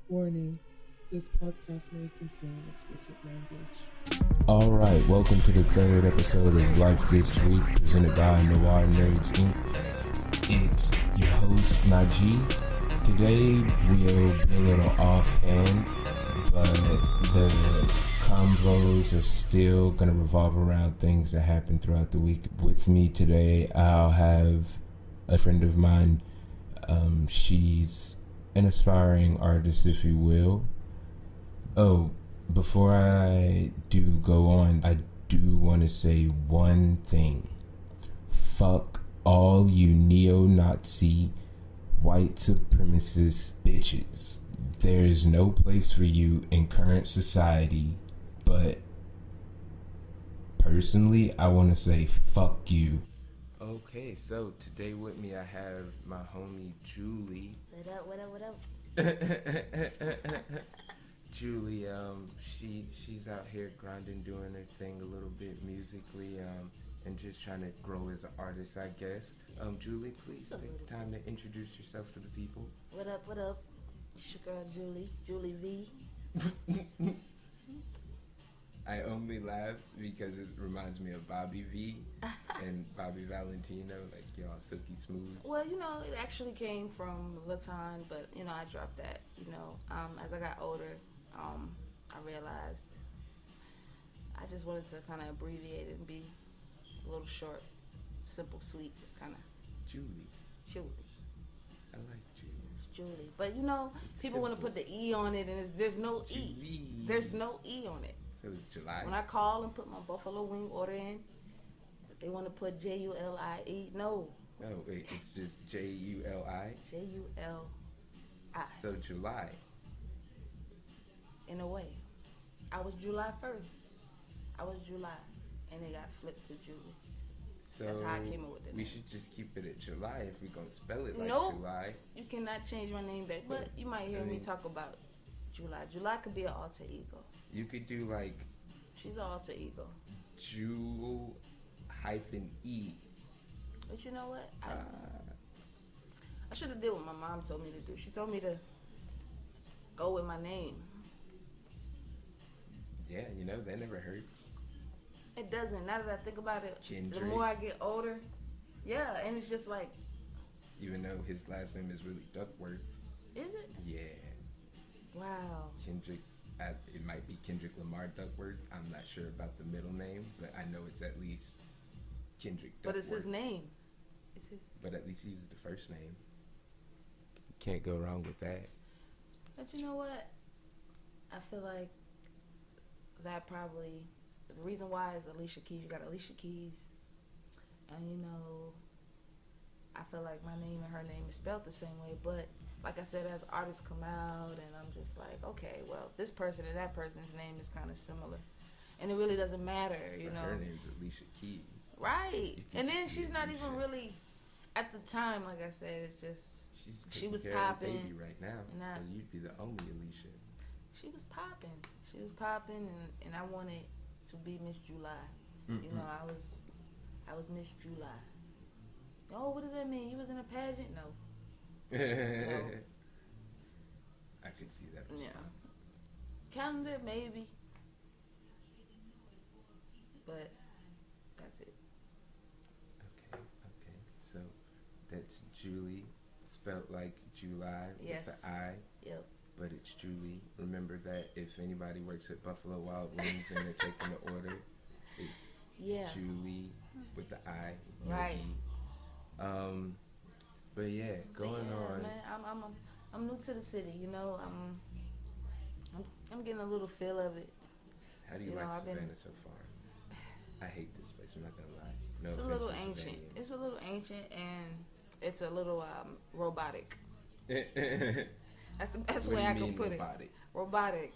Warning, this podcast may contain explicit language. Alright, welcome to the third episode of Life This Week, presented by Noir Nerds Inc. It's your host, Najee. Today, we'll be a little offhand, but the convos are still going to revolve around things that happen throughout the week. With me today, I'll have a friend of mine. She's an aspiring artist, if you will. Oh, before I do go on, I do want to say one thing. Fuck all you neo-Nazi, white supremacist bitches. There is no place for you in current society, but personally, I want to say fuck you. Okay, so today with me I have my homie Juli. What up? Juli, she's out here grinding, doing her thing a little bit musically, and just trying to grow as an artist, I guess. Juli, please take the time to introduce yourself to the people. What up? It's your girl Juli V. I only laugh because it reminds me of Bobby V and Bobby Valentino, like y'all silky smooth. Well, it actually came from Laton, but I dropped that. As I got older, I realized I just wanted to kind of abbreviate it and be a little short, simple, sweet, just kind of Juli. I like Juli. Juli. But people want to put the E on it, and there's no E. Juli. There's no E on it. So it's July. When I call and put my buffalo wing order in, they want to put Julie. No. No, wait, it's just Juli. Juli. So July. In a way. I was July 1st. And it got flipped to Juli. So that's how I came up with it. We should just keep it at July if we're going to spell it like nope. July. You cannot change my name back. But you might hear me talk about July. July could be an alter ego. You could do like... She's an alter ego. Jul-E. But you know what? I should have did what my mom told me to do. She told me to go with my name. Yeah, that never hurts. It doesn't. Now that I think about it, Kendrick. The more I get older, yeah, and it's just like... Even though his last name is really Duckworth. Is it? Yeah. Wow. Kendrick. It might be Kendrick Lamar Duckworth. I'm not sure about the middle name, but I know it's at least Kendrick Duckworth. But it's his name. It's his. But at least he used the first name. Can't go wrong with that. But you know what? I feel like that probably... The reason why is Alicia Keys. You got Alicia Keys. And I feel like my name and her name is spelled the same way, but... Like I said, as artists come out, and I'm just like, okay, well, this person and that person's name is kind of similar. And it really doesn't matter, Her name's Alicia Keys. Right. And then she's not even really, at the time, like I said, it's just, she was popping. Baby right now, so you'd be the only Alicia. She was popping, and I wanted to be Miss July. Mm-mm. I was Miss July. Oh, what does that mean? You was in a pageant? No. I could see that response. Yeah. Calendar, maybe. But that's it. Okay. So that's Juli, spelled like July with the I. Yep. But it's Juli. Remember that if anybody works at Buffalo Wild Wings and they're taking the order, it's Juli with the I. Right. But yeah, going on. Man, I'm new to the city, I'm getting a little feel of it. How do you like Savannah so far? I hate this place. I'm not gonna lie. No it's a little ancient. It's a little ancient, and it's a little robotic. That's the best way I can put it. Robotic.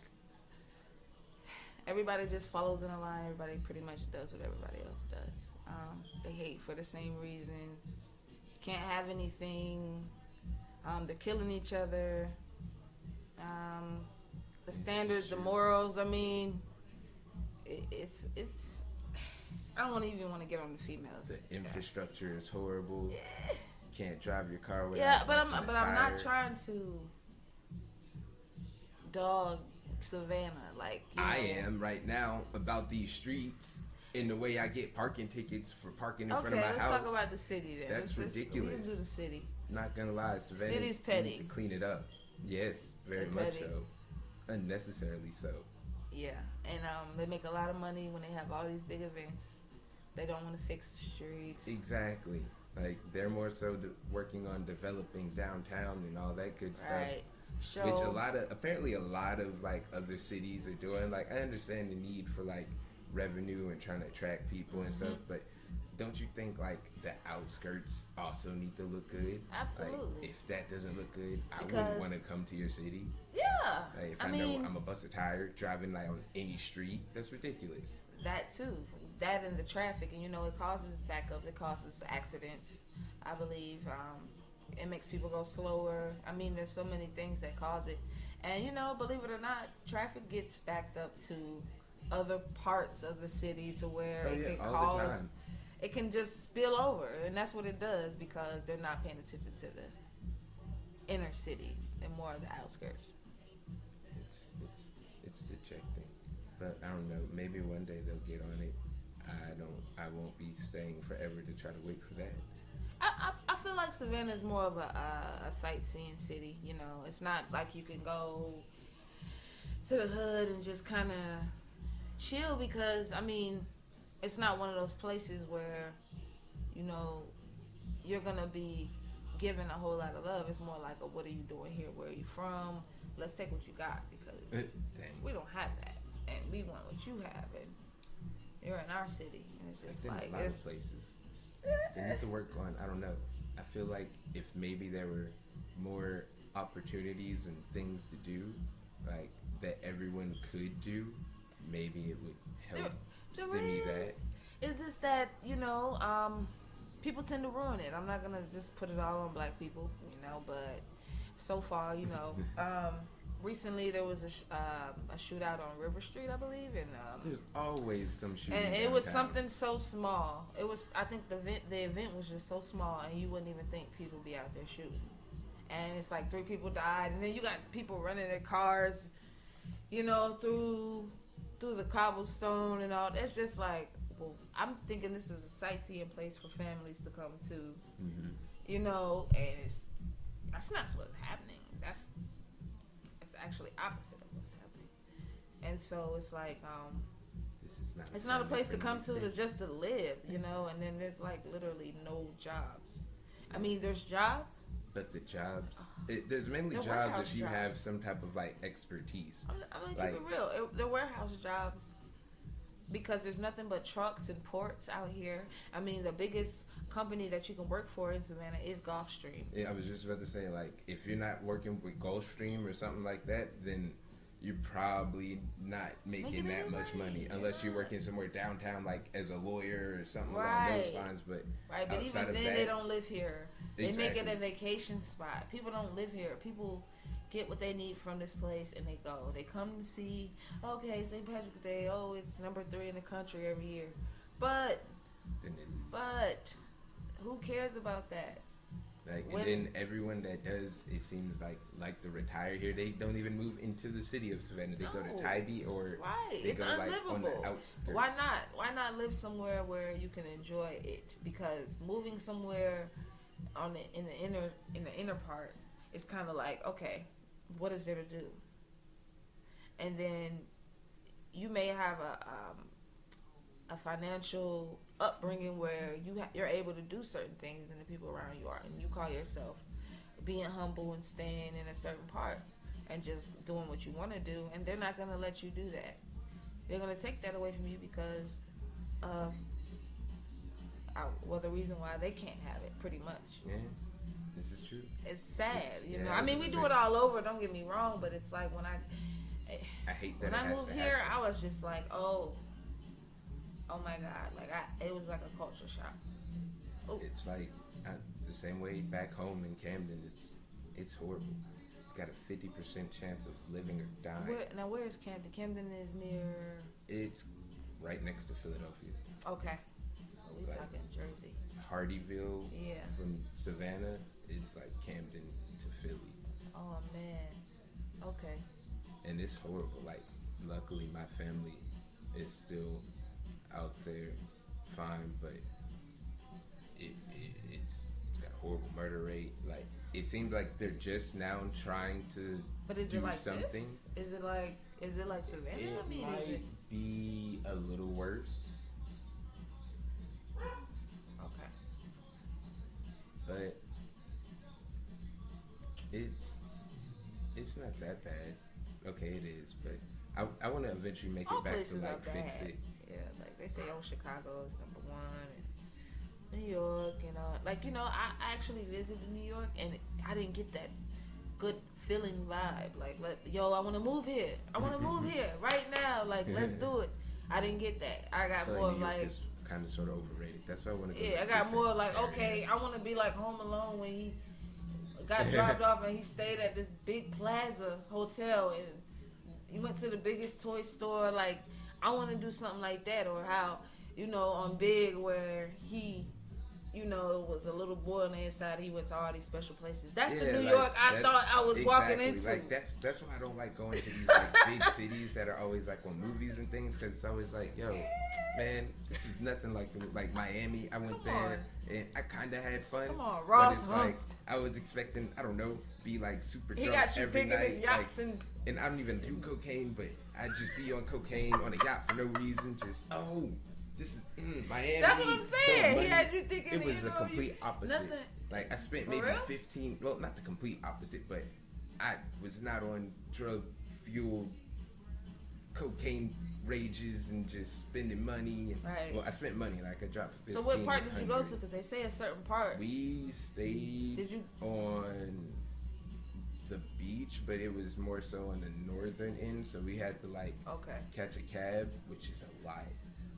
Everybody just follows in a line. Everybody pretty much does what everybody else does. They hate for the same reason. Can't have anything. They're killing each other. The standards, the morals. I mean, it's. I don't even want to get on the females. The infrastructure is horrible. Yeah. Can't drive your car without. Yeah, but I'm not trying to dog Savannah. Like, I am right now about these streets and the way I get parking tickets for parking in front of my house. Okay, let's talk about the city then. That's ridiculous. We can do the city. Not gonna lie, Savannah. City's petty. Need to clean it up. Yes, very much so. Unnecessarily so. Yeah, and they make a lot of money when they have all these big events. They don't want to fix the streets. Exactly. Like, they're more so working on developing downtown and all that good stuff. Right. Which apparently a lot of like other cities are doing. Like, I understand the need for like revenue and trying to attract people and stuff, but don't you think like the outskirts also need to look good? Absolutely. Like, if that doesn't look good, I wouldn't want to come to your city. Yeah. Like, if I know I'm a bust a tire driving like on any street, that's ridiculous. That too. That and the traffic, and it causes backup. It causes accidents. I believe it makes people go slower. I mean, there's so many things that cause it, and believe it or not, traffic gets backed up to other parts of the city to where it can cause. It can just spill over, and that's what it does because they're not paying attention to the inner city and more of the outskirts. It's the check thing, but I don't know. Maybe one day they'll get on it. I won't be staying forever to try to wait for that. I feel like Savannah is more of a sightseeing city. It's not like you can go to the hood and just kind of chill because it's not one of those places where you're gonna be given a whole lot of love. It's more like, what are you doing here? Where are you from? Let's take what you got because we don't have that, and we want what you have, and you're in our city, and it's just like a lot of places. They need to work on. I don't know. I feel like if maybe there were more opportunities and things to do, like that everyone could do, maybe it would help stimulate that. It's just that people tend to ruin it. I'm not gonna just put it all on black people, but so far, recently there was a shootout on River Street, I believe, and there's always some shooting. And it was something so small. I think the event was just so small, and you wouldn't even think people would be out there shooting. And it's like 3 people died, and then you got people running their cars, through the cobblestone and all. That's just like, well, I'm thinking this is a sightseeing place for families to come to, and that's not what's happening. It's actually opposite of what's happening. And so it's like, it's not a place to come to just to live, and then there's like literally no jobs. I mean, there's jobs. But the jobs, there's mainly jobs if you have some type of like expertise. I'm gonna keep it real. They're warehouse jobs because there's nothing but trucks and ports out here. I mean, the biggest company that you can work for in Savannah is Gulfstream. Yeah, I was just about to say, like, if you're not working with Gulfstream or something like that, then you're probably not making that much money unless you're working somewhere downtown, like as a lawyer or something along those lines. But even then, they don't live here. They make it a vacation spot. People don't live here. People get what they need from this place and they go. They come to see, okay, St. Patrick's Day. Oh, it's number 3 in the country every year. But who cares about that? And then everyone that does, it seems like to retire here, they don't even move into the city of Savannah. They go to Tybee or they it's go unlivable. On the outskirts. Why not live somewhere where you can enjoy it? Because moving somewhere in the inner part is kind of like, okay, what is there to do? And then you may have a financial upbringing where you're able to do certain things and the people around you are, and you call yourself being humble and staying in a certain part and just doing what you want to do, and they're not going to let you do that. They're going to take that away from you because the reason why they can't have it, pretty much. Yeah, this is true. It's sad, I mean, we do it all over, don't get me wrong, but it's like when I hate that when I moved here, I was just like, oh my God, it was like a culture shock. Ooh. It's like the same way back home in Camden. It's horrible. You got a 50% chance of living or dying. Where is Camden? Camden is near. It's right next to Philadelphia. Okay, so we talking Jersey. Hardyville. Yeah. From Savannah, it's like Camden to Philly. Oh man. Okay. and it's horrible. Like, luckily my family is still out there fine, but it's got a horrible murder rate. Like, it seems like they're just now trying to But is do it like something. this? Is it like Savannah? It I mean, might is it be a little worse, okay? but it's not that bad. Okay, it is, but I want to eventually make All it back to places are like fix bad. it. Yeah, like they say, oh, Chicago is number one, and New York, like I actually visited New York, and I didn't get that good feeling vibe. Like, I want to move here. I want to move here right now. Like, let's do it. I didn't get that. I got feel more New York like is kind of sort of overrated. That's why I want to go. yeah, to I got different more like areas. okay, I want to be like Home Alone when he got dropped off and he stayed at this big plaza hotel and he went to the biggest toy store. Like, I want to do something like that, or how on Big where he was a little boy on the inside. He went to all these special places. That's the New York I thought I was walking into. Like, that's why I don't like going to these like big cities that are always like on movies and things, because it's always like, yo, man, this is nothing like Miami. I went there and I kind of had fun. Come on, Ross. But it's like I was expecting, I don't know, be like super He drunk got you every picking night. his yachts like, and I don't even do cocaine, but I'd just be on cocaine on a yacht for no reason. Just this is Miami. That's what I'm saying. He had you thinking it was a complete opposite. Nothing. Like, I spent For maybe real? 15. Well, not the complete opposite, but I was not on drug fueled cocaine rages and just spending money. And, Right. Well, I spent money. Like, I dropped 15. So what part did you go to? Because they say a certain part. We stayed Did you? on the beach, but it was more so on the northern end. So we had to like Okay. catch a cab, which is a lot,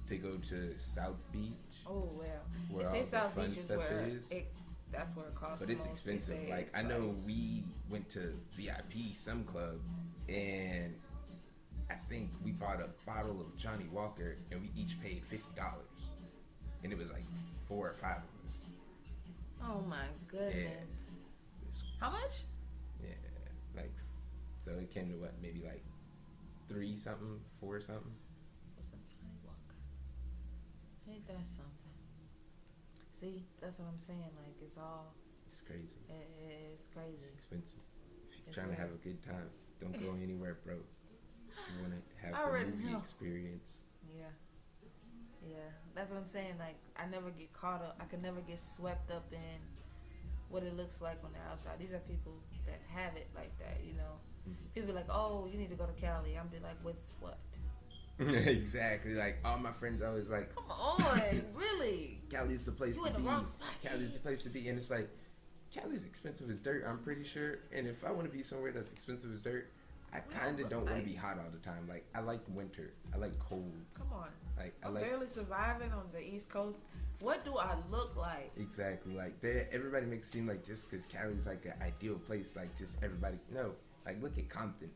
to go to South Beach. Oh well. Where They all say the South fun Beach is stuff where is. that's where it costs. But the it's most. They expensive. say Like, it's I know we went to VIP some club, and I think we bought a bottle of Johnny Walker, and we each paid $50, and it was like 4 or 5 of us. Oh my goodness. It's, How much? yeah, like, so it came to what, maybe like 3 something, 4 something. What's some Johnny Walker? Ain't that something? See, that's what I'm saying. Like, it's all. It's crazy. It's It's crazy. expensive. If you're It's trying to have weird. a good time, don't go anywhere broke. You want to have I the already movie know. experience. Yeah. Yeah. That's what I'm saying. Like, I never get caught up. I can never get swept up in what it looks like on the outside. These are people that have it like that, People be like, oh, you need to go to Cali. I'm be like, with what? Exactly. Like, all my friends always like, Come on, really? Cali's the place You to in the be. wrong spot. Cali's the place to be. And it's like, Cali's expensive as dirt, I'm pretty sure. And if I want to be somewhere that's expensive as dirt, I kind of don't want to be hot all the time. Like, I like winter. I like cold. Come on. Like, I I'm like... barely surviving on the East Coast. What do I look like? Exactly. Like, everybody makes it seem like just because Cali's like an ideal place, like just everybody... No. Like, look at Compton.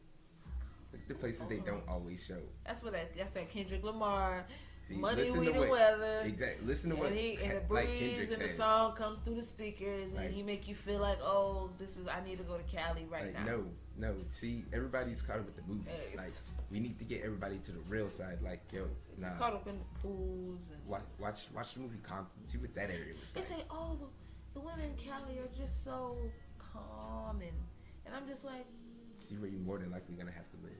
Look at the places they don't always show. That's that Kendrick Lamar. See, Money, listen weed, to and what- weather. Exactly. Listen to what And the like breeze Kendrick and the says. song comes through the speakers, and Like- he make you feel like, oh, I need to go to Cali right Like, now. no. See, everybody's caught up with the movies. Yes. Like, we need to get everybody to the real side. Like, yo, nah. Caught up in the pools and Watch the movie Compton. See what that area was they like. say, oh, the women in Cali are just so calm, and I'm just like, See where you're more than likely gonna have to live.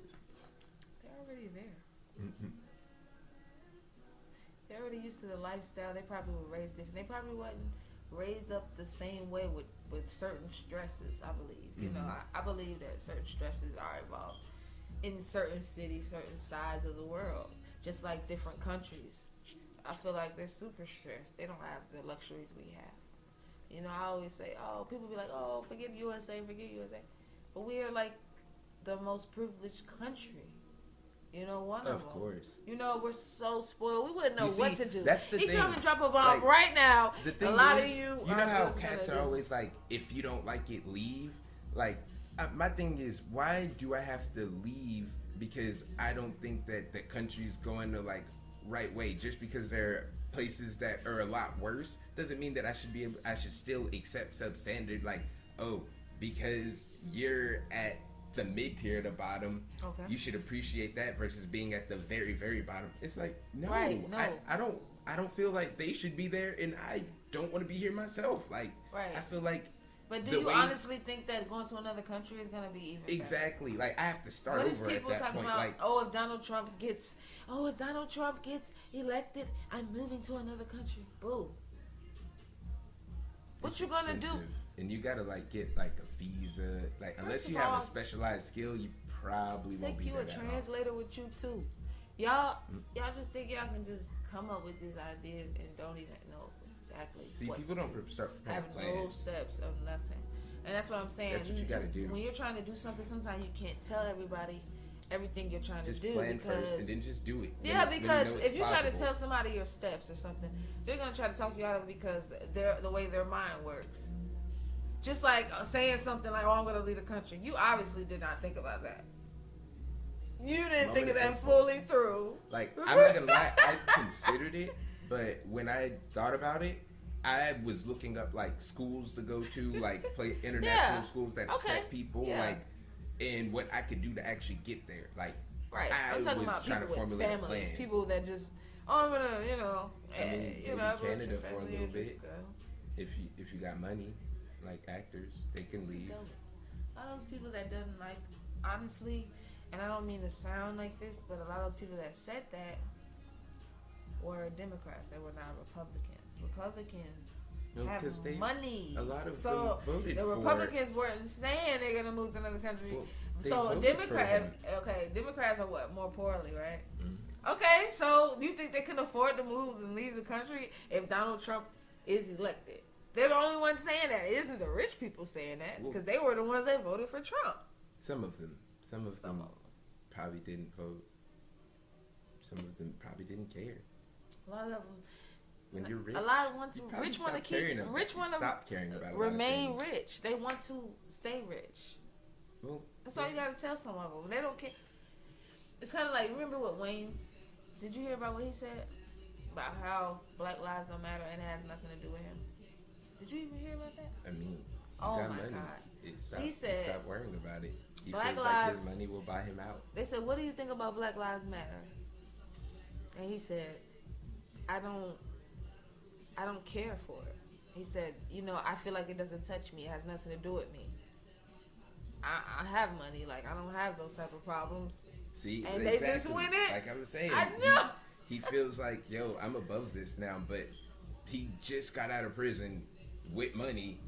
they're already there. Mm-hmm. They're already used to the lifestyle. They probably were raised different. They probably wasn't raised up the same way with certain stresses, I believe. You know, I believe that certain stresses are involved in certain cities, certain sides of the world, just like different countries. I feel like they're super stressed. They don't have the luxuries we have. I always say, oh, people be like, oh, forget USA. But we are like the most privileged country. One of them. Of course. We're so spoiled. We wouldn't know You see, what to do. that's the he thing. come and drop a bomb Like, right now. The thing a lot is, of you know are how just cats gonna are just- always like, if you don't like it, leave. Like, my thing is, why do I have to leave because I don't think that the country's going the like right way? Just because there are places that are a lot worse doesn't mean that I should still accept substandard. Like, oh, because you're at the mid tier, the bottom. Okay. You should appreciate that versus being at the very, very bottom. It's like, no, Right, no. I don't feel like they should be there, and I don't want to be here myself. Like, Right. I feel like. But do you honestly think that going to another country is gonna be even exactly better? Like I have to start what is over people at that talking point. about? Like, If Donald Trump gets elected, I'm moving to another country. Boo. What you gonna do? And you gotta like get like a visa. Like unless you have a specialized skill, you probably won't be there. Take you a translator with you too. Y'all just think y'all can just come up with this idea and don't even know exactly. See, people don't start have no steps of nothing, and that's what I'm saying. That's what you gotta do. When you're trying to do something, sometimes you can't tell everybody everything you're trying just to do plan because first and then just do it. Yeah, because if you try to tell somebody your steps or something, they're gonna try to talk you out of it because the way their mind works. Just like saying something like, "Oh, I'm gonna leave the country." You obviously did not think about that. You didn't think of that fully through. Like, I'm not gonna lie, I considered it, but when I thought about it, I was looking up like schools to go to, like international schools that accept people, like, and what I could do to actually get there. Like, right. I'm talking about trying to formulate families, a plan. people that just, I'm gonna, I mean, Canada for a little bit. If you got money, like actors, they can leave. A lot of those people that doesn't like, honestly, and I don't mean to sound like this, but a lot of those people that said that were Democrats. They were not Republicans. Republicans have money. A lot of them voted the Republicans weren't saying they're gonna move to another country. Well, so Democrats are what, more poorly, right? Mm-hmm. Okay, so you think they can afford to move and leave the country if Donald Trump is elected? They're the only ones saying that. It isn't the rich people saying that because they were the ones that voted for Trump. Some of them probably didn't vote. Some of them probably didn't care. A lot of them. When you're rich, a lot want to rich want to stop caring about it. Remain rich. They want to stay rich. Well, that's all you gotta tell some of them. They don't care. It's kind of like, remember what Wayne? Did you hear about what he said about how Black lives don't matter and it has nothing to do with him? Did you even hear about that? I mean, oh got my money. God! He said, "Stop worrying about it." He Black feels lives. Like his money will buy him out. They said, "What do you think about Black Lives Matter?" And he said, "I don't care for it." He said, "I feel like it doesn't touch me. It has nothing to do with me. I have money. Like, I don't have those type of problems." See, and they just went in. Like I was saying, I know. He feels like, I'm above this now, but he just got out of prison with money,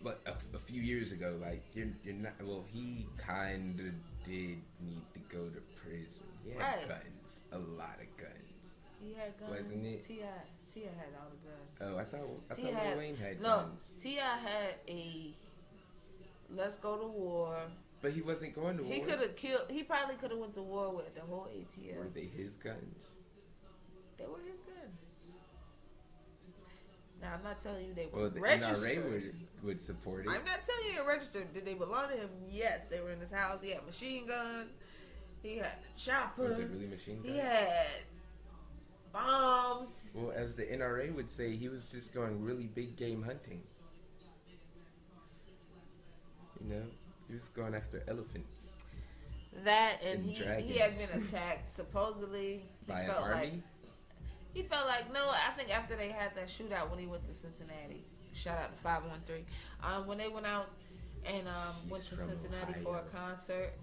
but a few years ago. Like, you're not. Well, he kind of did need to go to prison. He had guns, a lot of guns. He had guns, wasn't it? T.I. had all the guns. Oh, I thought Lil Wayne had guns. No, T.I. had a let's go to war. But he wasn't going to war. He could have killed. He probably could have went to war with the whole ATL. Were they his guns? They were his guns. Now, I'm not telling you they were well, the registered. NRA would support it. I'm not telling you they're registered. Did they belong to him? Yes, they were in his house. He had machine guns. He had a chopper. Was it really machine guns? He had bombs. Well, as the NRA would say, he was just going really big game hunting. He was going after elephants. That and he had been attacked supposedly by an army. He felt like I think after they had that shootout when he went to Cincinnati. Shout out to 513. When they went out and went to Cincinnati for a concert.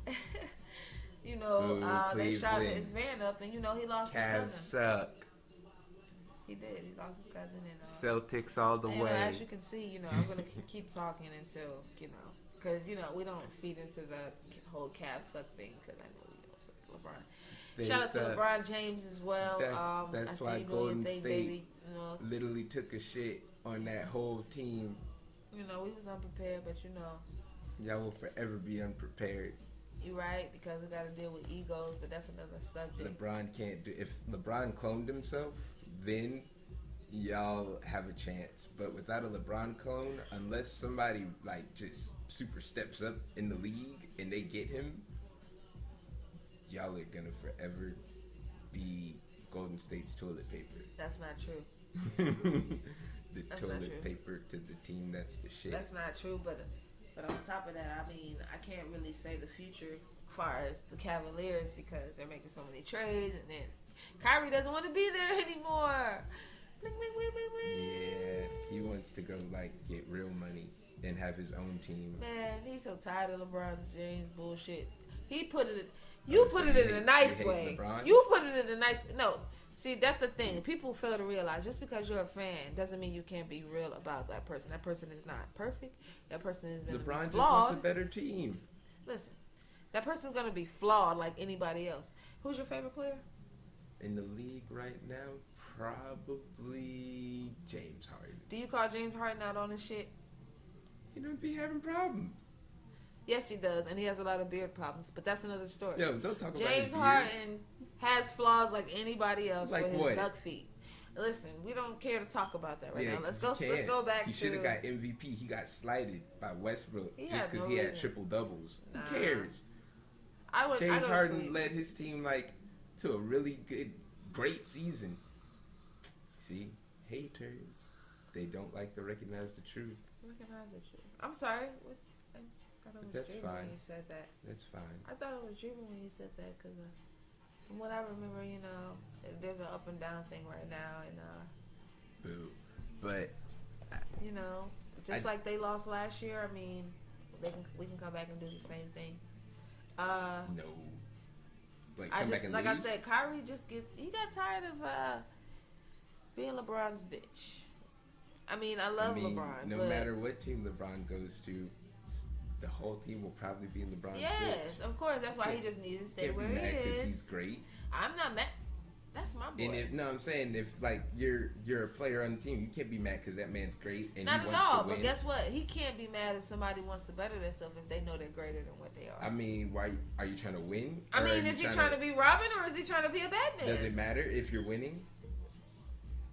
They shot his van up and he lost his cousin. Suck. He did. He lost his cousin and Celtics all the way. As you can see, I'm gonna keep talking until because we don't feed into the whole Cavs suck thing because I know we don't suck LeBron. Shout out to LeBron James as well. That's why Golden State literally took a shit on that whole team. We was unprepared, but y'all will forever be unprepared. You're right, because we got to deal with egos, but that's another subject. LeBron can't do. If LeBron cloned himself, then y'all have a chance. But without a LeBron clone, unless somebody just super steps up in the league and they get him, y'all are gonna forever be Golden State's toilet paper. That's not true. Toilet paper to the team that's the shit. That's not true, but But on top of that, I mean, I can't really say the future as far as the Cavaliers because they're making so many trades, and then Kyrie doesn't want to be there anymore. Bling, bling, bling, bling, bling. Yeah, he wants to go like get real money and have his own team. Man, he's so tired of LeBron James bullshit. He put it. You put it in a nice way. LeBron? You put it in a nice. No, see, that's the thing. People fail to realize just because you're a fan doesn't mean you can't be real about that person. That person is not perfect. That person is LeBron flawed. just wants a better team. Listen, that person's gonna be flawed like anybody else. Who's your favorite player? In the league right now, probably James Harden. Do you call James Harden out on his shit? He don't be having problems. Yes, he does, and he has a lot of beard problems. But that's another story. Yo, don't talk about James his beard. Harden has flaws like anybody else Like with his what? duck feet. Listen, we don't care to talk about that right Yeah, now. Let's 'cause go. you Let's can't. go back He to. should have got MVP. He got slighted by Westbrook He just had because no he had reason. triple doubles. Nah. Who cares? I James go to Harden sleep. led his team like to a really great season. See, haters, they don't like to recognize the truth. Recognize the truth. I'm sorry. I thought it was That's dreaming fine. when you said that. That's fine. I thought it was dreaming when you said that because from what I remember, there's an up and down thing right now, and Boo. But just like they lost last year. I mean, we can come back and do the same thing. no. Like come back and like lose? I said, Kyrie he got tired of being LeBron's bitch. I mean, I love LeBron. No but matter what team LeBron goes to, the whole team will probably be in LeBron's yes, bitch. of course. That's why he just needs to stay Can't where be he mad is. he's great. I'm not mad. That's my boy. And I'm saying if like you're a player on the team, you can't be mad because that man's great and not he at wants all. to win. But guess what? He can't be mad if somebody wants to better themselves if they know they're greater than what they are. I mean, why are you trying to win? I mean, is he trying to be Robin or is he trying to be a Batman? Does it matter if you're winning?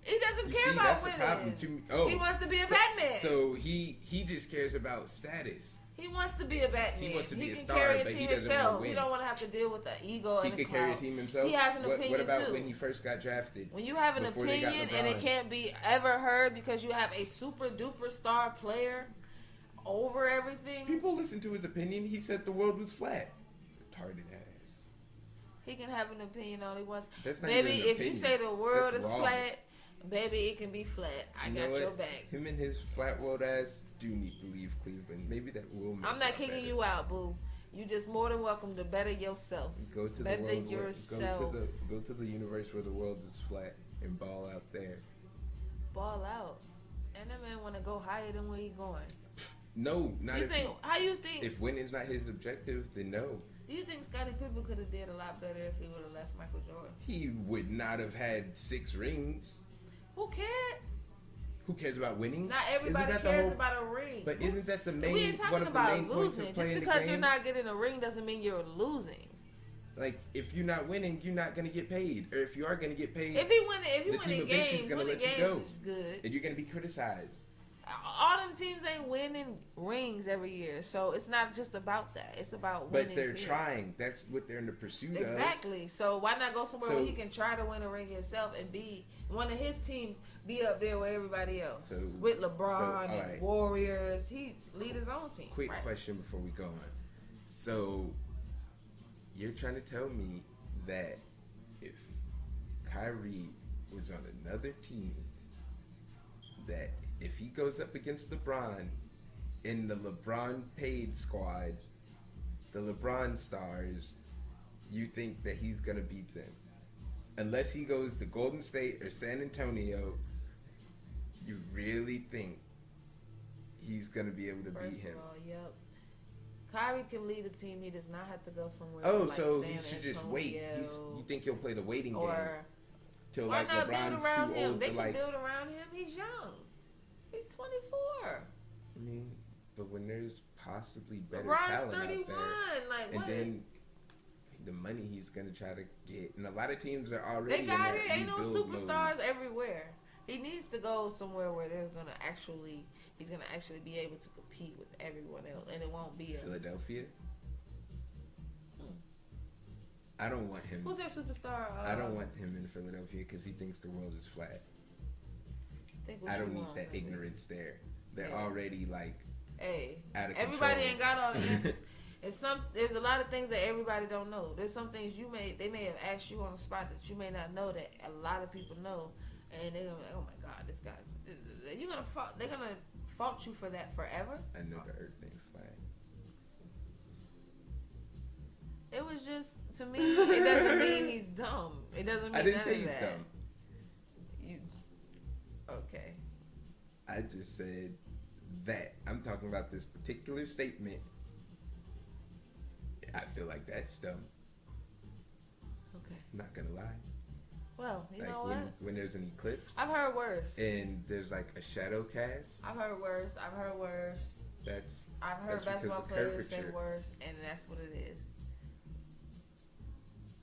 He doesn't You care see, about that's winning. the problem to me. Oh, He wants to be a Batman. So he just cares about status. He wants to be a Batman. He wants to be a can star, carry a but he team doesn't himself. wanna win. He don't want to have to deal with the ego He and the could carry a clout. team himself. He has an What opinion about too. when he first got drafted? When you have an before they got opinion and it LeBron? can't be ever heard because you have a super duper star player over everything, People listen to his opinion. He said the world was flat. Retarded ass. he can have an opinion all he wants. That's not Baby, even an if you opinion. say the world That's is wrong. flat, baby, it can be flat. I You know got what? your back. Him and his flat world ass do need to leave Cleveland. Maybe that will make I'm not y'all kicking better. you out, boo. You just more than welcome to better yourself. Go to the Better world. yourself. Go to the universe where the world is flat and ball out there. Ball out. And that man want to go higher than where he going. No, not You if think? How you think? if winning's not his objective, then no. Do you think Scottie Pippen could have did a lot better if he would have left Michael Jordan? He would not have had 6 rings. Who cared? Who cares about winning? Not everybody Isn't that the cares whole- about a ring. But isn't that the main? We ain't one talking of the about main points of losing. Just playing the because you're game? not getting a ring doesn't mean you're losing. Like, if you're not winning, you're not gonna get paid. Or if you are gonna get paid, If you win the team a eventually is game, gonna winning let you games go. is good. and you're gonna be criticized. All them teams ain't winning rings every year, so it's not just about that. It's about winning. But they're period. trying. That's what they're in the pursuit of. Exactly. So why not go somewhere So- where he can try to win a ring himself and be one of his teams be up there with everybody else So- with LeBron all and right. Warriors. He lead his own team. Quick right? question before we go on. So, you're trying to tell me that if Kyrie was on another team, that if he goes up against LeBron in the LeBron paid squad, the LeBron stars, you think that he's going to beat them? Unless he goes to Golden State or San Antonio, you really think he's going to be able to First beat him? of all, yep. Kyrie can lead a team. He does not have to go somewhere. Oh, to like so San he should just Antonio wait. You think he'll play the waiting game or till why like not build LeBron's around too him? old They to can like? build around him. He's young. He's 24. I mean, but when there's possibly better LeBron's talent 31. out there, Like and what? then the money he's gonna try to get, and a lot of teams are already. They got in it. that Ain't no rebuild superstars mode. everywhere. He needs to go somewhere where he's gonna actually be able to compete with everyone else, and it won't be a. Philadelphia. I don't want him. Who's their superstar? I don't want him in Philadelphia because he thinks the world is flat. Think what I you don't need want, that baby. ignorance there. They're Yeah. already like Hey, out of everybody control. ain't got all the answers. There's a lot of things that everybody don't know. There's some things they may have asked you on the spot that you may not know that a lot of people know, and they're gonna be like, oh my God, this guy. They're gonna fault you for that forever. I know the Earth ain't flat. It was just, to me, it doesn't mean he's dumb. It doesn't mean I didn't none say of he's that. dumb. Okay. I just said that. I'm talking about this particular statement. I feel like that's dumb. Okay. Not gonna lie. Well, you like know what? When there's an eclipse. I've heard worse. And there's like a shadow cast. I've heard worse. I've heard That's basketball because of players say curvature. worse, and that's what it is.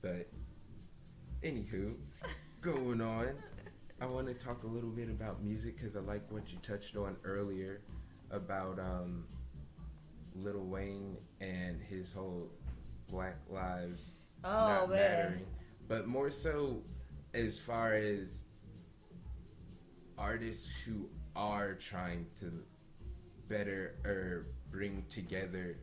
But anywho, going on, I want to talk a little bit about music because I like what you touched on earlier about Lil Wayne and his whole Black Lives not mattering, but more so as far as artists who are trying to better or bring together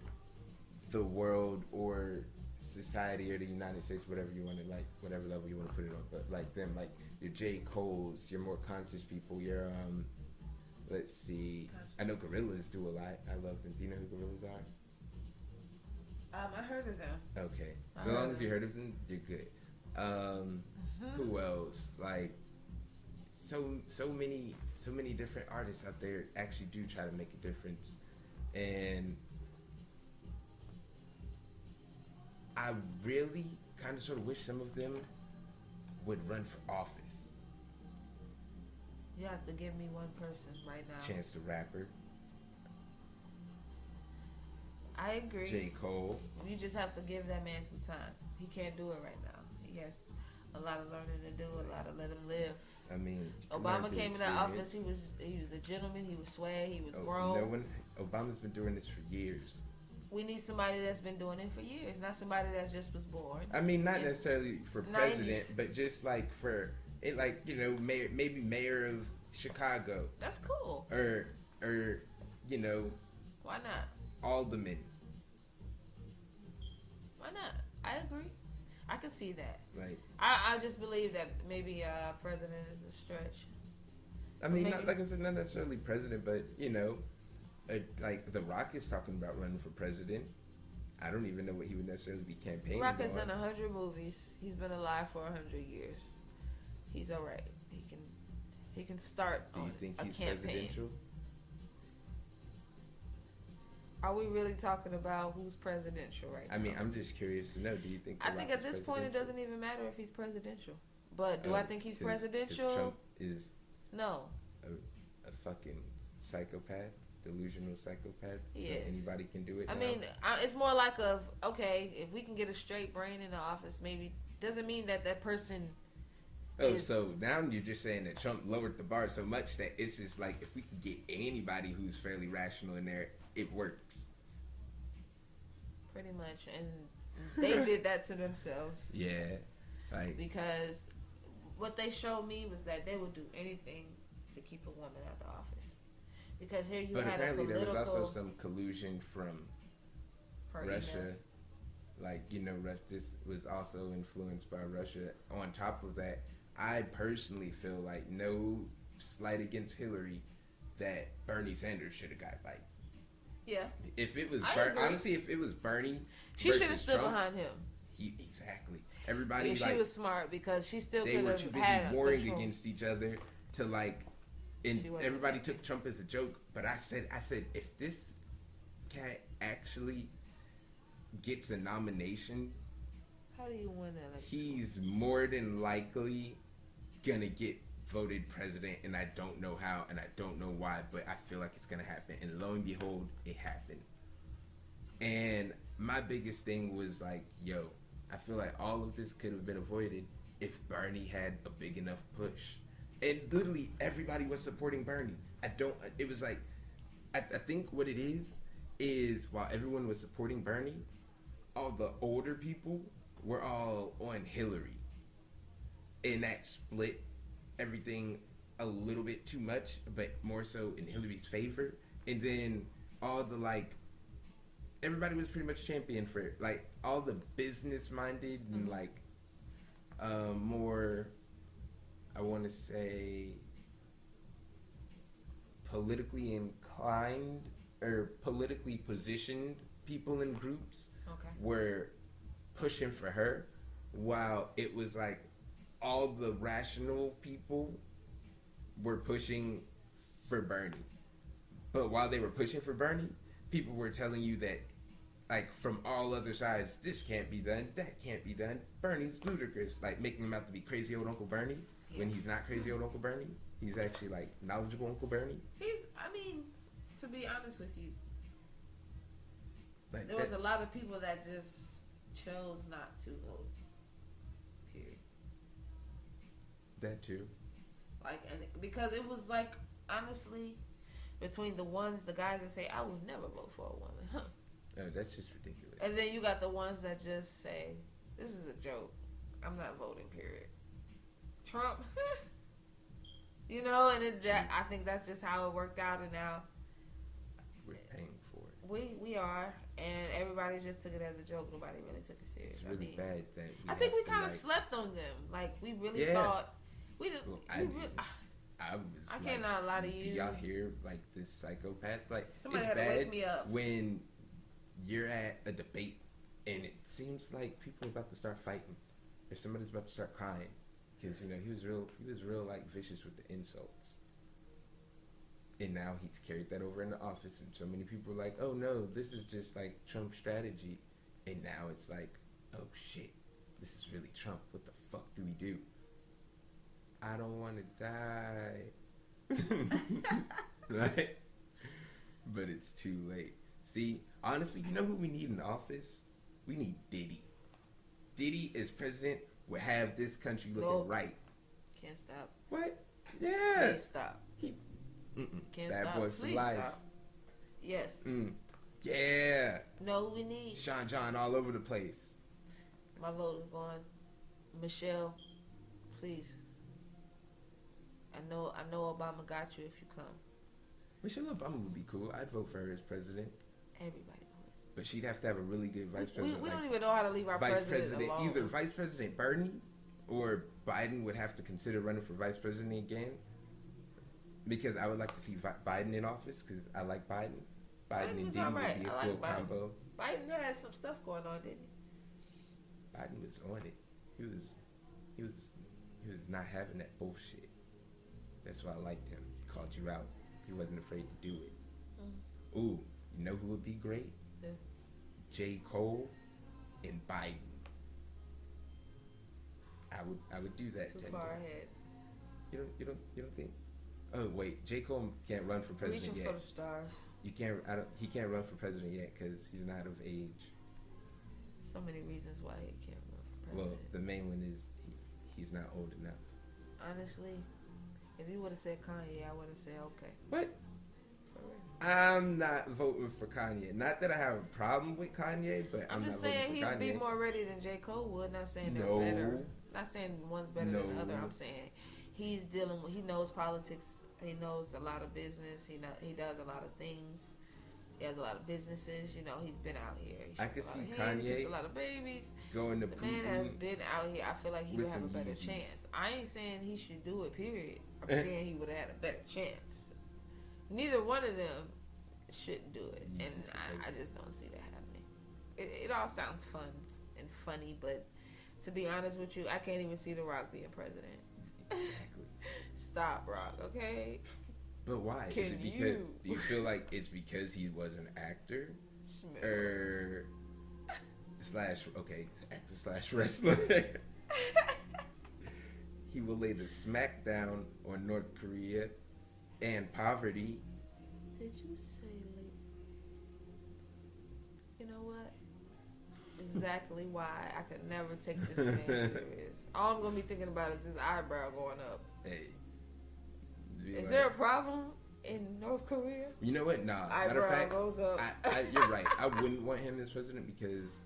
the world or society or the United States, whatever you want to, like, whatever level you want to put it on, but like them, like your J. Cole's, your more conscious people, your let's see, I know gorillas do a lot. I love them. Do you know who gorillas are? I heard of them. Okay, so long as you heard of them, you're good. Who else? Like so many different artists out there actually do try to make a difference, and I really kind of sort of wish some of them would run for office. You have to give me one person right now. Chance the Rapper. I agree. J. Cole. You just have to give that man some time. He can't do it right now. He has a lot of learning to do, a lot of let him live. I mean, Obama came into office. He was a gentleman. He was swag. He was grown. Obama's been doing this for years. We need somebody that's been doing it for years, not somebody that just was born. I mean, not necessarily for 90s. president, but just like for it, like, you know, maybe mayor of Chicago. That's cool. Or you know, Why not? alderman. Why not? I agree. I can see that. Like, I just believe that maybe president is a stretch. I mean, maybe. not, like I said, not necessarily president, but you know, like The Rock is talking about running for president. I don't even know what he would necessarily be campaigning Rock has on. done 100 movies. He's been alive for 100 years. He's all right. He can start Do you on think a he's campaign. presidential? Are we really talking about who's presidential right now? I mean, I'm just curious to know. Do you think? I think at this point it doesn't even matter if he's presidential. But do I think he's presidential? Trump is No. a fucking psychopath, delusional psychopath. He so is. anybody can do it. I now? mean, it's more like okay, if we can get a straight brain in the office, maybe doesn't mean that person. Oh, so now you're just saying that Trump lowered the bar so much that it's just like if we can get anybody who's fairly rational in there, it works. Pretty much, and they did that to themselves. Yeah, like because what they showed me was that they would do anything to keep a woman out of the office. Because here you but had apparently a political. there was also some collusion from Russia. emails. Like, you know, this was also influenced by Russia. On top of that, I personally feel like, no slight against Hillary, that Bernie Sanders should have got, like, Yeah. if it was honestly, if it was Bernie, She should have versus stood Trump, behind him. Exactly. Everybody, If like, she was smart, because she still they could were too have busy had warring control. against each other to, like, and She wasn't. everybody took Trump as a joke. But I said, if this cat actually gets a nomination, How do you win that election? he's more than likely gonna get voted president, and I don't know how, and I don't know why, but I feel like it's gonna happen. And lo and behold, it happened. And my biggest thing was like, yo, I feel like all of this could have been avoided if Bernie had a big enough push. And literally everybody was supporting Bernie. It was like, I think what it is while everyone was supporting Bernie, all the older people were all on Hillary. And that split everything a little bit too much, but more so in Hillary's favor. And then all the like, everybody was pretty much champion for it. Like all the business minded and like more, I want to say, politically inclined or politically positioned people in groups were pushing for her, while it was like all the rational people were pushing for Bernie. But while they were pushing for Bernie, people were telling you that, like, from all other sides, this can't be done, that can't be done. Bernie's ludicrous. Like, making him out to be crazy old Uncle Bernie when he's not crazy old Uncle Bernie. He's actually, like, knowledgeable Uncle Bernie. I mean, to be honest with you, like there was a lot of people that just chose not to vote. Period. That too. Like, and because it was like, honestly, between the guys that say, I would never vote for a woman. Huh. No, that's just ridiculous. And then you got the ones that just say, this is a joke. I'm not voting, period. Trump. You know, and I think that's just how it worked out, and now we're paying for it. We are, and everybody just took it as a joke. Nobody really took it serious. It's really bad that I think we kind of slept on them. Like, we really thought we didn't. Well, I cannot lie to you. Do y'all hear like this psychopath? Like, somebody it's had bad to wake me up when you're at a debate and it seems like people are about to start fighting, or somebody's about to start crying. Because, you know, he was real like vicious with the insults. And now he's carried that over in the office, and so many people are like, oh no, this is just like Trump's strategy. And now it's like, oh shit, this is really Trump. What the fuck do we do? I don't want to die. Right? But it's too late. See, honestly, you know who we need in office? We need Diddy. Diddy as president would have this country looking right. Can't stop. What? Yeah. Can't stop. Can't Bad stop. boy for Please life. Stop. Yes. Yeah. Know who we need? Sean John all over the place. My vote is going. Michelle, please. I know Obama got you if you come. Michelle Obama would be cool. I'd vote for her as president. Everybody would. But she'd have to have a really good vice president. We don't even know how to leave our vice president alone. Either Vice President Bernie or Biden would have to consider running for vice president again. Because I would like to see Biden in office, because I like Biden. Biden and Diddy would be a cool combo. Biden had some stuff going on, didn't he? Biden was on it. He was not having that bullshit. That's why I liked him. He called you out. He wasn't afraid to do it. Ooh, you know who would be great? Yeah. J. Cole and Biden. I would do that. Too far ahead. You don't think? Oh wait, J. Cole can't run for president Reaching yet. for the stars. He can't run for president yet because he's not of age. So many reasons why he can't run for president. Well, the main one is he's not old enough. Honestly, if you would have said Kanye, I would have said okay. What? I'm not voting for Kanye. Not that I have a problem with Kanye, but I'm just not voting for Kanye. Saying he'd be more ready than J. Cole would. Not saying they're better. Not saying one's better than the other. I'm saying he's dealing with. He knows politics. He knows a lot of business. He does a lot of things. He has a lot of businesses. You know, he's been out here. I could see Kanye a lot of babies. Going to the man has been out here. I feel like he would have a better chance. I ain't saying he should do it. Period. I'm saying he would have had a better chance. Neither one of them shouldn't do it, and I just don't see that happening. It all sounds fun and funny, but to be honest with you, I can't even see The Rock being president. Exactly. Stop, Rock. Okay. But why? Is it because do you feel like it's because he was an actor, or actor / wrestler? He will lay the smackdown on North Korea and poverty. Did you say late? You know what? Exactly why I could never take this man serious. All I'm gonna be thinking about is his eyebrow going up. Hey, is there a problem in North Korea? You know what? Nah. Matter of fact, goes up. You're right. I wouldn't want him as president because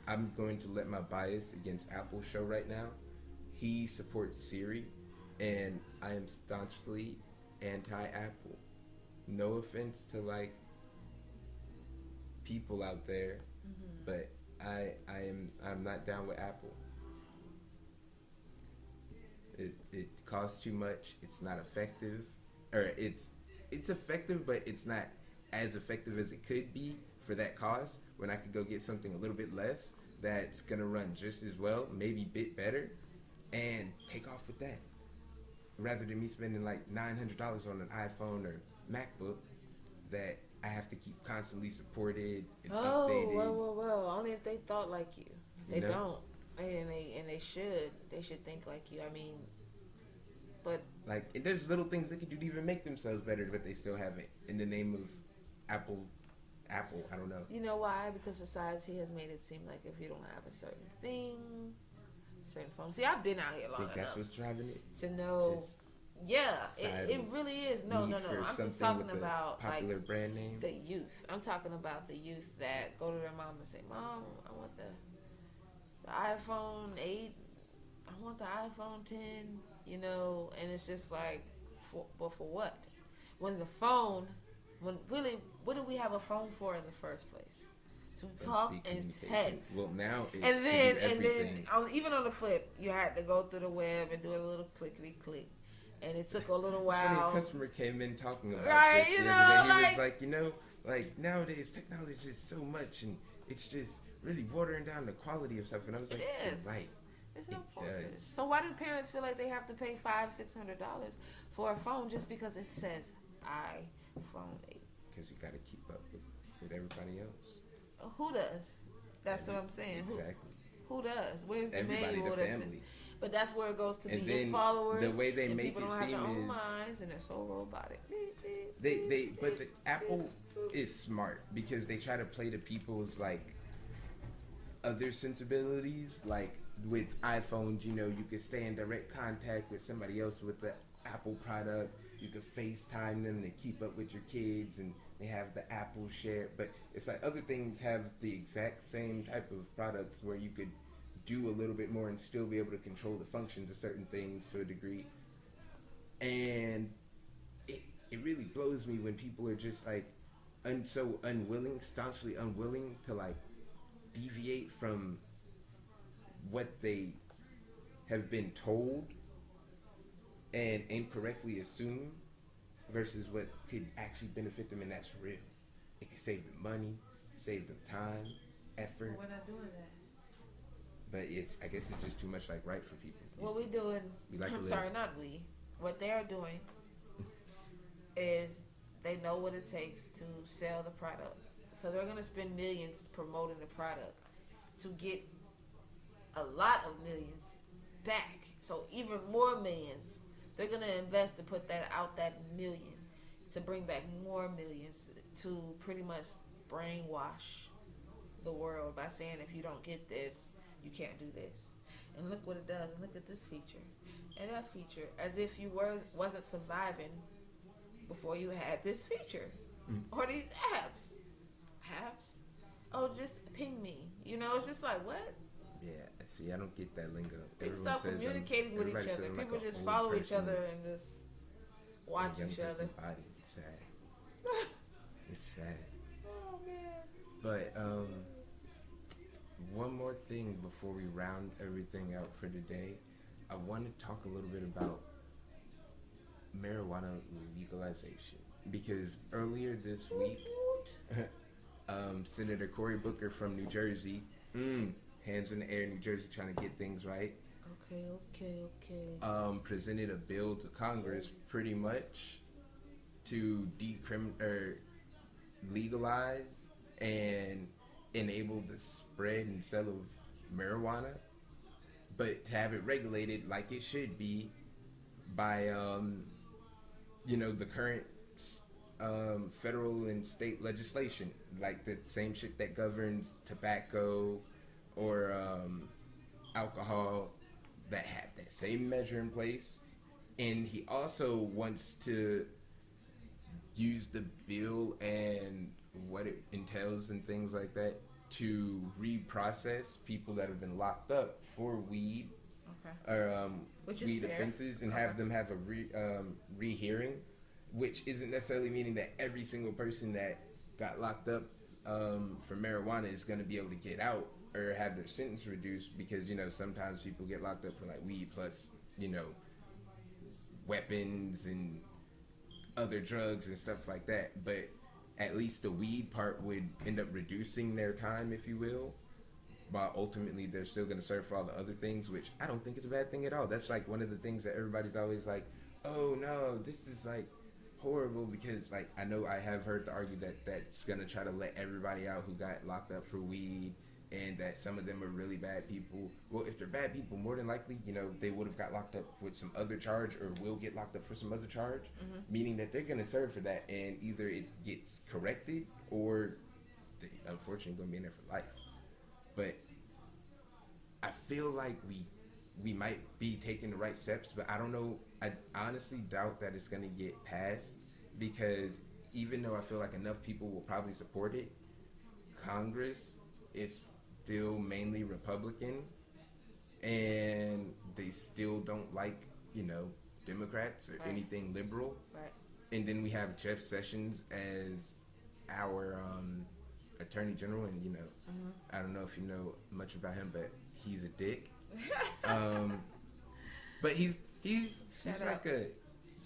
I'm going to let my bias against Apple show right now. He supports Siri, and I am staunchly anti-Apple. No offense to like people out there, Mm-hmm. but I'm not down with Apple. It costs too much. It's not effective, or it's effective, but it's not as effective as it could be for that cost. When I could go get something a little bit less that's gonna run just as well, maybe a bit better, and take off with that, rather than me spending like $900 on an iPhone or MacBook that I have to keep constantly supported and updated. Well. Only if they thought like you. They You know? don't. And they should. They should think like you. I mean, but Like, and there's little things they could do to even make themselves better, but they still have it in the name of Apple. I don't know. you know why? Because society has made it seem like if you don't have a certain thing, certain phone. See, I've been out here I long think that's enough what's driving it. to know. Just Yeah, it society's really is. No. need I'm for just something talking with a about popular like brand name. the youth. I'm talking about the youth that go to their mom and say, "Mom, I want the iPhone 8. I want the iPhone 10." You know, and it's just like, for what? When the phone, when really, what do we have a phone for in the first place? To talk and text. Well, now it's And to then, do everything. even on the flip, you had to go through the web and do a little clickety click, and it took a little It's funny, while. a customer came in talking about Right, this you the other know, day. He like- was like, like nowadays technology is just so much, and it's just really watering down the quality of stuff. And I was like, It is. you're right. There's no It point. does. So why do parents feel like they have to pay $500-$600 for a phone just because it says iPhone 8? Because you got to keep up with everybody else. Who does? That's what I'm saying. Exactly. Who does? Where's the Everybody, manual the that says? family. But that's where it goes to And be your then followers. the way they and make people it don't have seem their own is- minds and they're so robotic. But the Apple is smart because they try to play to people's like other sensibilities. Like with iPhones, you know, you could stay in direct contact with somebody else with the Apple product. You could FaceTime them to keep up with your kids, and they have the Apple Share. But it's like other things have the exact same type of products where you could do a little bit more and still be able to control the functions of certain things to a degree. And it really blows me when people are just like so unwilling, staunchly unwilling to like deviate from what they have been told and incorrectly assume versus what could actually benefit them, and that's real. It could save them money, save them time, effort. We're not doing that. But I guess it's just too much like right for people. What we doing? We like to I'm live. sorry, not we. What they are doing is they know what it takes to sell the product, so they're gonna spend millions promoting the product to get a lot of millions back. So even more millions, they're gonna invest to put that million to bring back more millions to pretty much brainwash the world by saying if you don't get this, you can't do this. And look what it does. And look at this feature and that feature, as if you wasn't surviving before you had this feature or these apps. Oh, just ping me. You know, it's just like what? Yeah, see, I don't get that lingo. People Everyone stop says communicating with each everybody other. says I'm like People an just old follow each person other and just watch in a young each other. person's body. It's sad. It's sad. Oh man. But one more thing before we round everything out for today, I want to talk a little bit about marijuana legalization, because earlier this week, Senator Cory Booker from New Jersey, hands in the air, New Jersey, trying to get things right. Okay. Presented a bill to Congress pretty much to legalize and enable the spread and sale of marijuana, but to have it regulated like it should be by the current federal and state legislation, like the same shit that governs tobacco or alcohol, that have that same measure in place. And he also wants to use the bill and what it entails and things like that to reprocess people that have been locked up for weed or Which is weed fair. offenses, and have them have a rehearing, which isn't necessarily meaning that every single person that got locked up for marijuana is going to be able to get out or have their sentence reduced because, sometimes people get locked up for like weed plus, weapons and other drugs and stuff like that. But at least the weed part would end up reducing their time, if you will. But ultimately, they're still going to serve for all the other things, which I don't think is a bad thing at all. That's like one of the things that everybody's always like, oh no, this is like horrible because like I know I have heard the argue that that's going to try to let everybody out who got locked up for weed and that some of them are really bad people. Well, if they're bad people, more than likely, they would have got locked up with some other charge or will get locked up for some other charge, meaning that they're going to serve for that and either it gets corrected or they unfortunately going to be in there for life. But I feel like we might be taking the right steps, but I don't know. I honestly doubt that it's going to get passed because even though I feel like enough people will probably support it, Congress is still mainly Republican and they still don't like, Democrats or anything liberal. Right. And then we have Jeff Sessions as our attorney general, and I don't know if you know much about him, but he's a dick. But he's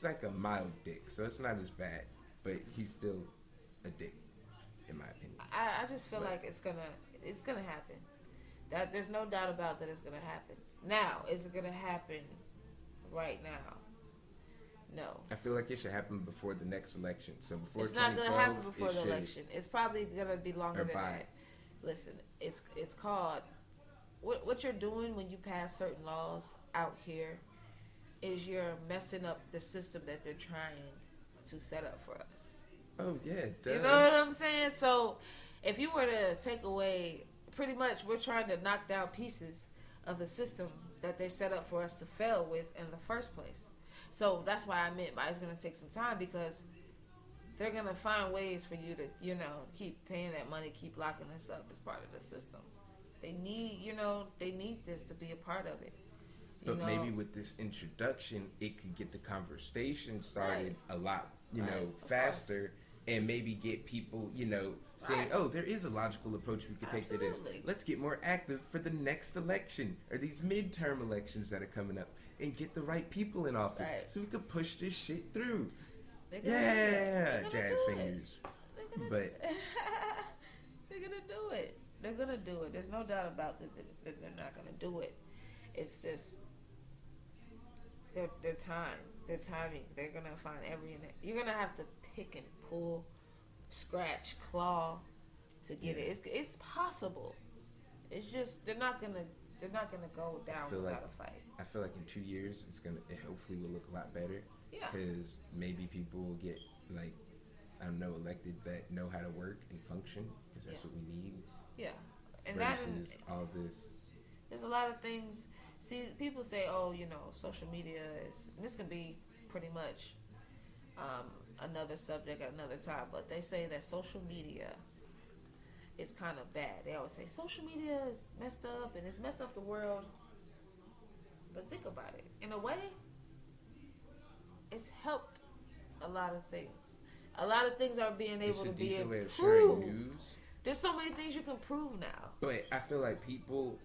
like a mild dick, so it's not as bad, but he's still a dick in my opinion. I just feel like it's gonna happen. That there's no doubt about that it's gonna happen. Now, is it gonna happen right now? No. I feel like it should happen before the next election. So before it's not going to happen before the should, election. It's probably going to be longer than that. Listen, it's called what you're doing when you pass certain laws out here is you're messing up the system that they're trying to set up for us. Oh yeah, duh. You know what I'm saying? So if you were to take away, pretty much we're trying to knock down pieces of the system that they set up for us to fail with in the first place. So that's why I meant by it's going to take some time because they're going to find ways for you to, keep paying that money, keep locking us up as part of the system. They need this to be a part of it. But maybe with this introduction, it could get the conversation started a lot, faster and maybe get people, saying, oh, there is a logical approach we could take to this. Let's get more active for the next election or these midterm elections that are coming up. And get the right people in office so we could push this shit through. Yeah, jazz fingers. But they're gonna do it. They're gonna do it. There's no doubt about that they're not gonna do it. It's just their time, their timing. They're gonna find you're gonna have to pick and pull, scratch, claw to get it. It's possible. It's just they're not gonna go down without a fight. I feel like in 2 years, it hopefully will look a lot better. Yeah. Because maybe people will get, elected that know how to work and function, because that's what we need. Yeah. And versus all this. There's a lot of things. See, people say, social media is, and this can be pretty much another subject at another time, but they say that social media is kind of bad. They always say social media is messed up and it's messed up the world. But think about it. In a way, it's helped a lot of things. A lot of things are being able to be improved. Way of sharing news. There's so many things you can prove now. But I feel like people,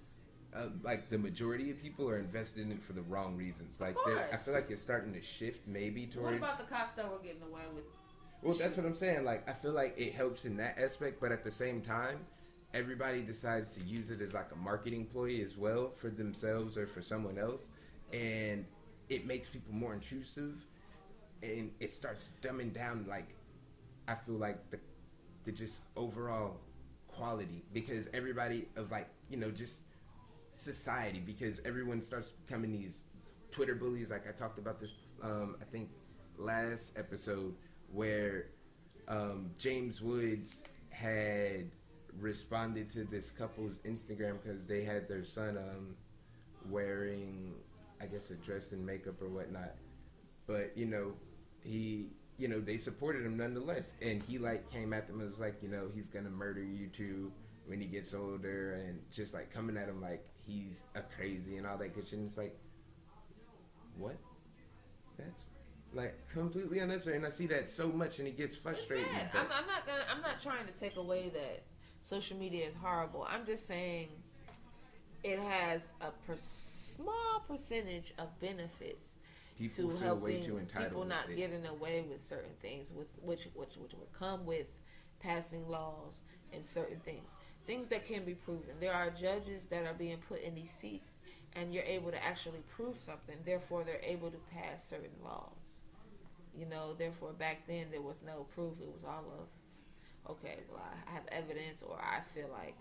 the majority of people are invested in it for the wrong reasons. I feel like it's starting to shift maybe towards... What about the cops that were getting away with... Well, that's what I'm saying. I feel like it helps in that aspect, but at the same time, everybody decides to use it as a marketing ploy as well for themselves or for someone else, and it makes people more intrusive, and it starts dumbing down I feel like the just overall quality, because everybody of just society, because everyone starts becoming these Twitter bullies. I talked about this I think last episode, where James Woods had responded to this couple's Instagram because they had their son wearing, I guess, a dress and makeup or whatnot, but they supported him nonetheless, and he came at them and was he's gonna murder you too when he gets older, and just coming at him he's a crazy and all that good shit. And it's what? like completely unnecessary, and I see that so much, and it gets frustrating. It's bad. I'm not trying to take away that social media is horrible. I'm just saying it has a small percentage of benefits People to feel way helping too entitled people with not it. getting away with certain things, with which would come with passing laws and certain things that can be proven. There are judges that are being put in these seats, and you're able to actually prove something. Therefore, they're able to pass certain laws. You know, therefore, back then there was no proof. It was all of, okay, well, I have evidence, or I feel like,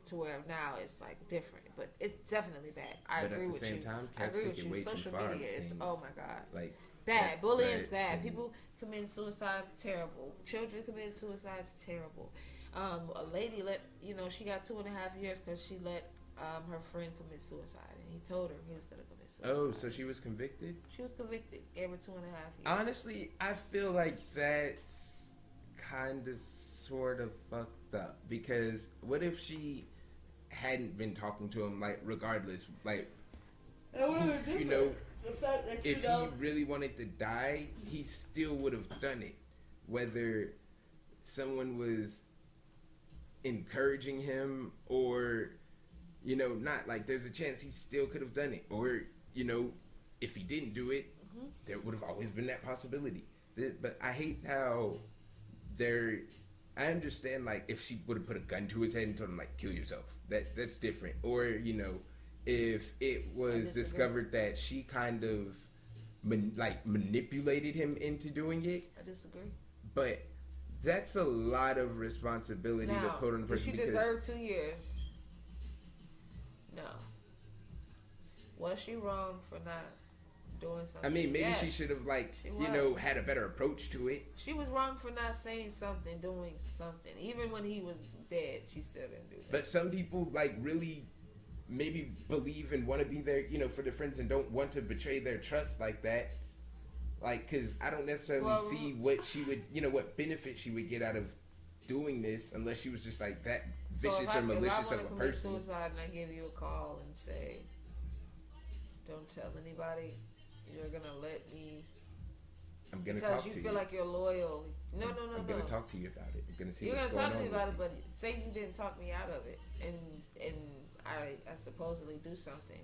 to where now it's like different, but it's definitely bad. I agree with you. I agree with you. Social media is, oh my god, like bad. Bullying is bad. People committing suicide is terrible. Children committing suicide is terrible. A lady she got 2.5 years because she let her friend commit suicide, and he told her he was gonna commit suicide. Oh, so she was convicted? She was convicted. Gave her 2.5 years. Honestly, I feel like that's kind of sort of fucked up, because what if she hadn't been talking to him, like, regardless, like, you know, the fact that if he really wanted to die, he still would have done it, whether someone was encouraging him or, you know, not. Like, there's a chance he still could have done it, or, you know, if he didn't do it, there would have always been that possibility. But I hate how I understand, like, if she would have put a gun to his head and told him, like, kill yourself. That's different. Or, you know, if it was discovered that she kind of manipulated him into doing it. I disagree. But that's a lot of responsibility to put on the person. Does she deserve 2 years? No. Was she wrong for not doing something? I mean, maybe she should have, like, you know, had a better approach to it. She was wrong for not saying something, doing something. Even when he was dead, she still didn't do that. But some people, like, really maybe believe and want to be there, you know, for their friends, and don't want to betray their trust like that. Like, because I don't necessarily see what she would, you know, what benefit she would get out of doing this, unless she was just, like, that vicious or malicious of a person. If I commit suicide and I give you a call and say, don't tell anybody, you're going to let me... I'm going to talk to you. Because you feel like you're loyal. No. I'm going to talk to you about it. I'm going to see you're what's going on. You're going to talk to me about it, but say you didn't talk me out of it, and I supposedly do something.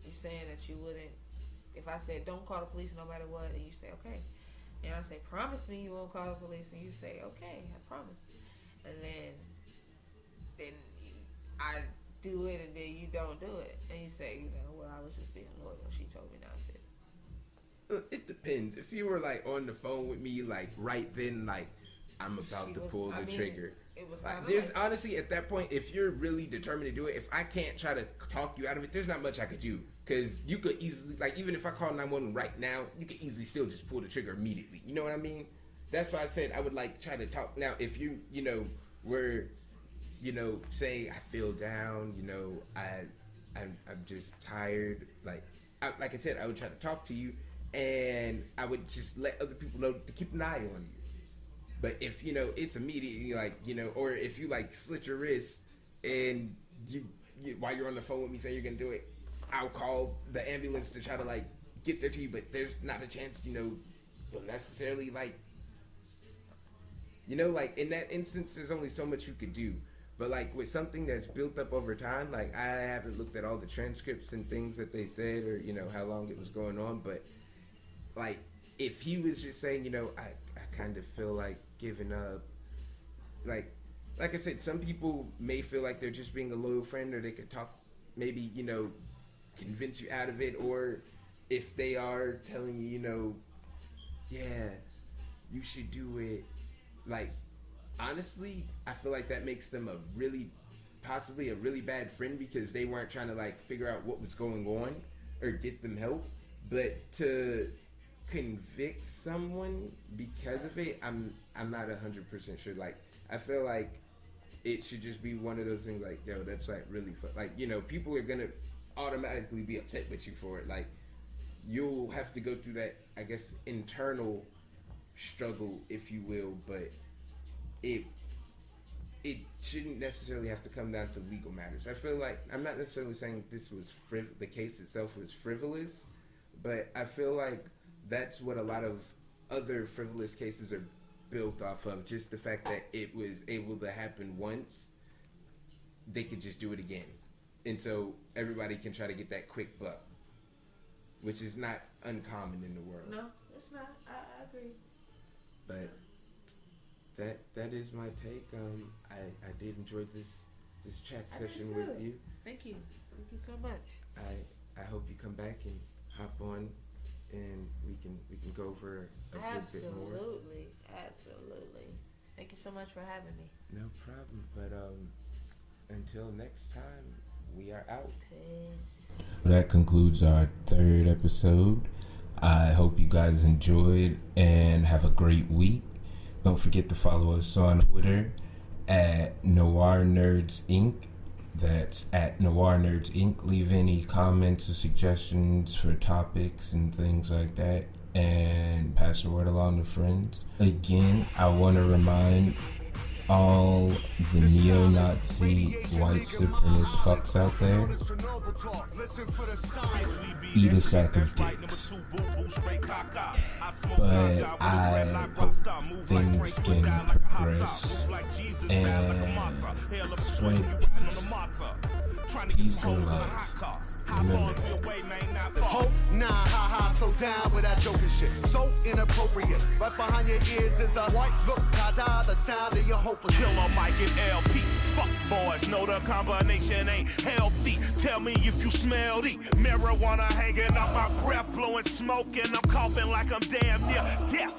You're saying that you wouldn't... If I said, don't call the police no matter what, and you say, okay. And I say, promise me you won't call the police, and you say, okay, I promise. And then I do it, and then you don't do it. And you say, you know, well, I was just being loyal. She told me not to. It depends. If you were, like, on the phone with me, like, right then, like, I'm about to pull the trigger. It was like, there's honestly, at that point, if you're really determined to do it, if I can't try to talk you out of it, there's not much I could do. Because you could easily, like, even if I call 911 right now, you could easily still just pull the trigger immediately. You know what I mean? That's why I said I would, like, try to talk. Now, if you know, were, you know, say I feel down, you know, I'm just tired. Like I said, I would try to talk to you, and I would just let other people know to keep an eye on you. But if, you know, it's immediately, like, you know, or if you, like, slit your wrist and you while you're on the phone with me saying you're going to do it, I'll call the ambulance to try to, like, get there to you. But there's not a chance, you know, you'll necessarily, like, you know, like, in that instance, there's only so much you could do. But, like, with something that's built up over time, like, I haven't looked at all the transcripts and things that they said, or, you know, how long it was going on. But, like, if he was just saying, you know, I kind of feel like giving up, like I said, some people may feel like they're just being a loyal friend, or they could talk, maybe, you know, convince you out of it. Or if they are telling you, you know, yeah, you should do it, like, honestly, I feel like that makes them possibly a really bad friend, because they weren't trying to, like, figure out what was going on or get them help. But to convict someone because of it, I'm not 100% sure. Like, I feel like it should just be one of those things, like, yo, that's, like, really like, you know, people are gonna automatically be upset with you for it. Like, you'll have to go through that, I guess, internal struggle, if you will. But it shouldn't necessarily have to come down to legal matters. I feel like, I'm not necessarily saying this was the case itself was frivolous, But I feel like that's what a lot of other frivolous cases are built off of. Just the fact that it was able to happen once, they could just do it again. And so everybody can try to get that quick buck, which is not uncommon in the world. No, it's not. I agree. But that is my take. I did enjoy this chat session with you. Thank you. Thank you so much. I hope you come back and hop on, and we can go over a good bit more. Absolutely. Thank you so much for having me. No problem. But until next time, we are out. Peace. That concludes our 3rd episode. I hope you guys enjoyed and have a great week. Don't forget to follow us on Twitter at Noir Nerds Inc. That's at Noir Nerds Inc. Leave any comments or suggestions for topics and things like that, and pass the word along to friends. Again, I want to remind all the neo-Nazi white supremacist fucks out there, eat a sack of dicks. But I hope things can progress and spread peace and love. Remember that. Hope, nah, ha, so down with that joking shit. So inappropriate. Right behind your ears is a white look, da, the sound of your hope. Killer Mike and LP. Fuck boys, know the combination ain't healthy. Tell me if you smell the marijuana hanging out my breath, blowing smoke, and I'm coughing like I'm damn near death.